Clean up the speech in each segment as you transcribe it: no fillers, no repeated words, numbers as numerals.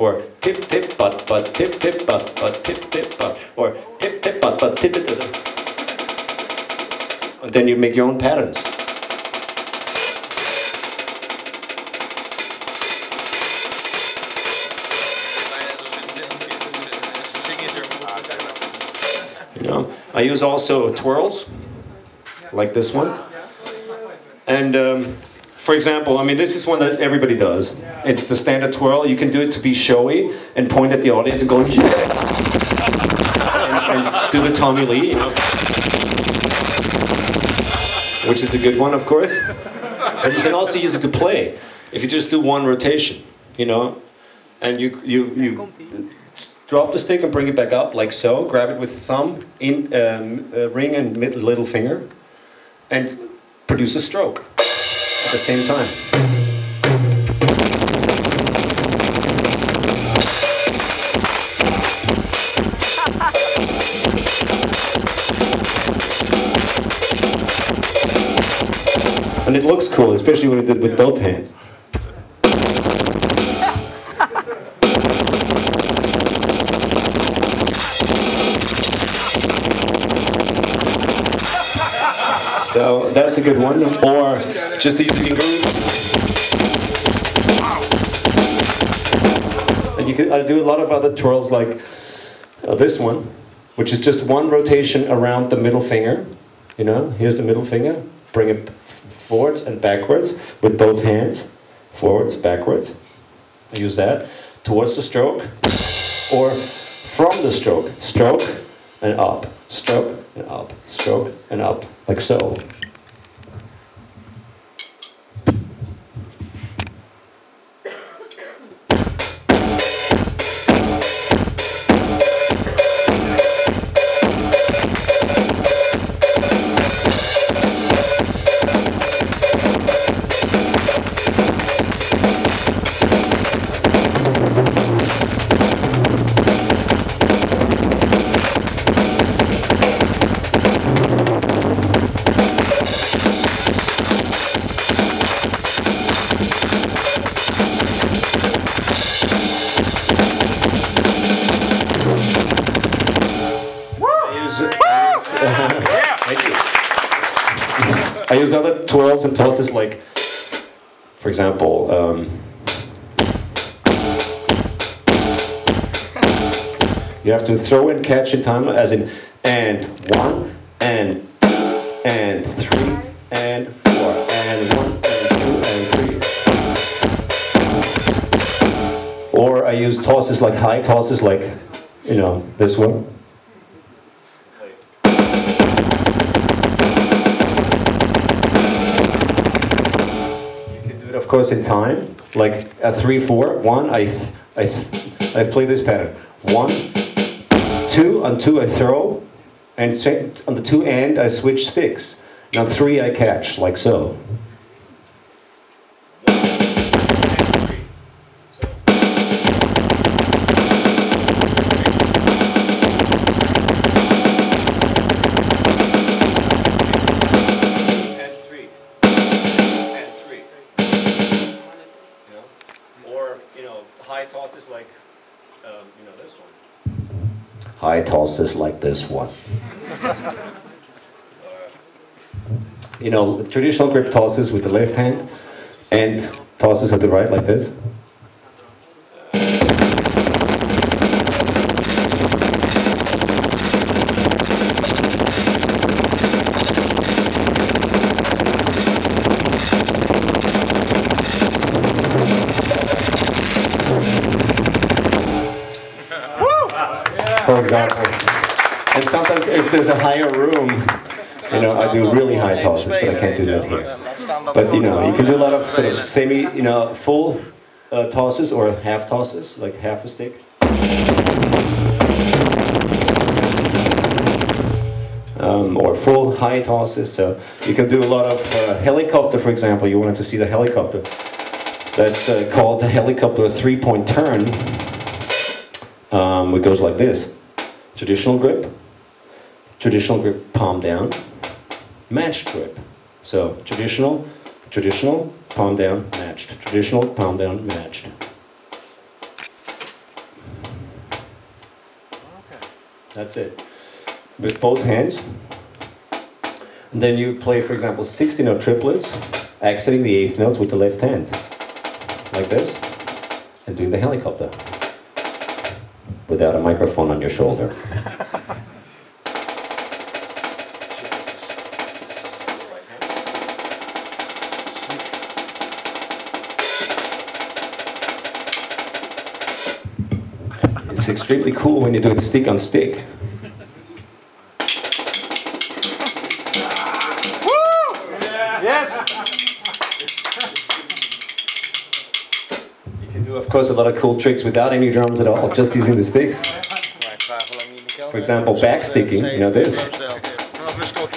or tip tip but tip tip but tip tip but, or tip tip but tip tip. And then you make your own patterns. You know, I use also twirls, like this one. And for example, I mean, this is one that everybody does. It's the standard twirl. You can do it to be showy and point at the audience and go, yeah! and do the Tommy Lee, you know, which is the good one, of course. But you can also use it to play. If you just do one rotation, you know, and you drop the stick and bring it back up like so. Grab it with thumb, ring and little finger, and produce a stroke at the same time. And it looks cool, especially when you do it with both hands. So that's a good one. Or just the groove. And you could do a lot of other twirls like this one, which is just one rotation around the middle finger. You know, here's the middle finger. Bring it forwards and backwards with both hands. Forwards, backwards. I use that towards the stroke, or from the stroke. Stroke and up. Stroke and up. Stroke and up. Like so. I use other twirls and tosses like, for example, you have to throw and catch in time, as in, and 1, and 3, and 4, and 1, and 2, and 3. Or I use tosses like high tosses, like, you know, this one. Of course, in time, like a 3, 4, 1. I play this pattern. 1, 2. On 2 I throw, and on the 2 end I switch sticks. Now 3 I catch, like so. High tosses like, you know, this one. High tosses like this one. You know, traditional grip tosses with the left hand, and tosses with the right, like this. For example. And sometimes if there's a higher room, you know, I do really high tosses, but I can't do that here. But you know, you can do a lot of sort of semi, you know, full tosses or half tosses, like half a stick. Or full high tosses, so you can do a lot of helicopter, for example. You wanted to see the helicopter. That's called the helicopter 3-point turn. It goes like this. Traditional grip, palm down, matched grip. So traditional, palm down, matched. Traditional, palm down, matched. That's it. With both hands. And then you play, for example, 60-note triplets, accenting the 8th notes with the left hand. Like this. And doing the helicopter. Without a microphone on your shoulder. It's extremely cool when you do it stick on stick. Yes! You can do, of course, a lot of cool tricks without any drums at all, just using the sticks. For example, backsticking, you know this.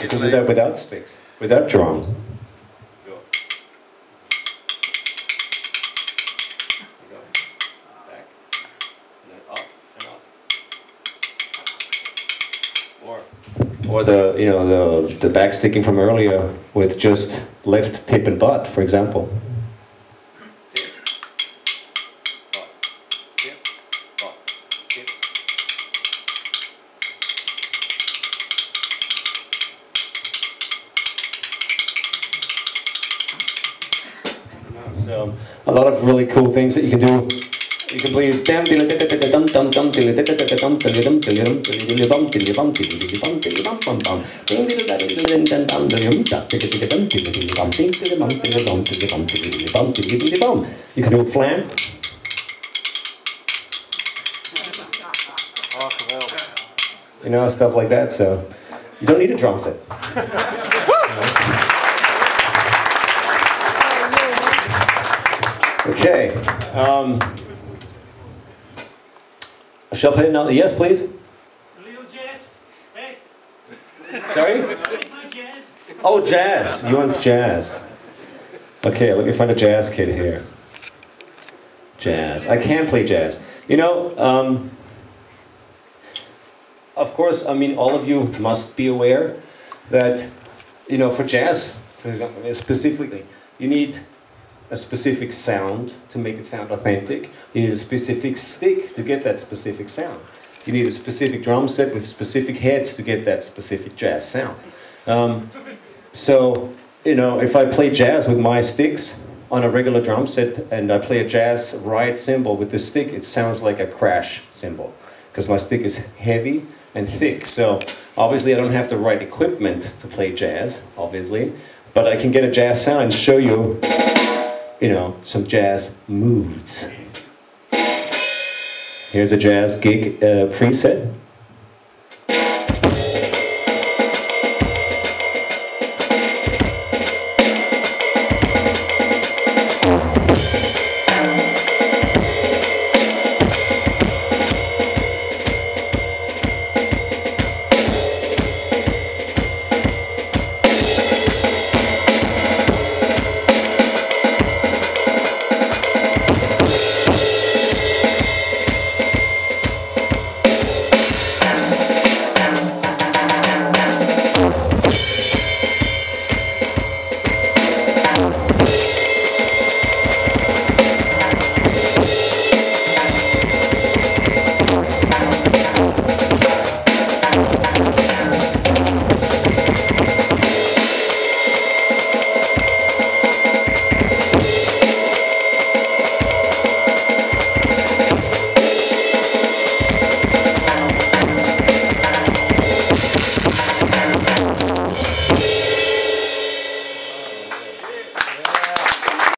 You can do that without sticks, without drums. Or the, you know, the backsticking from earlier with just left tip and butt, for example. So a lot of really cool things that you can do. You can play you can do flam. You know, stuff like that, so you don't need a drum set. Okay. Shall I play another? Yes, please. A little jazz. Hey. Sorry? Jazz. Oh, jazz. You want jazz. Okay, let me find a jazz kid here. Jazz. I can play jazz. You know, of course, I mean, all of you must be aware that, you know, for jazz, for example, specifically, you need a specific sound to make it sound authentic. You need a specific stick to get that specific sound. You need a specific drum set with specific heads to get that specific jazz sound. So, you know, if I play jazz with my sticks on a regular drum set and I play a jazz ride cymbal with the stick, it sounds like a crash cymbal because my stick is heavy and thick. So obviously I don't have the right equipment to play jazz, obviously, but I can get a jazz sound and show you, you know, some jazz moods. Here's a jazz gig preset.